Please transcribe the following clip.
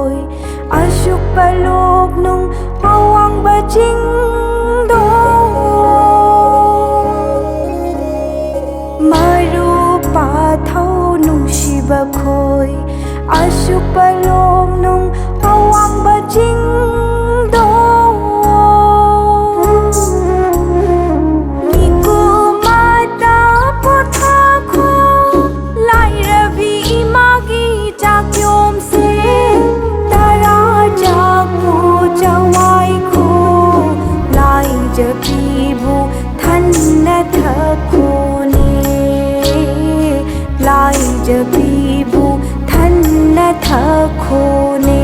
khôi ashuk palok nung awang ba jing do maru pa thau nung shiba khôi ashuk palok nung awang ba jing do Pibu thanna thakone lai je pibu thanna thakone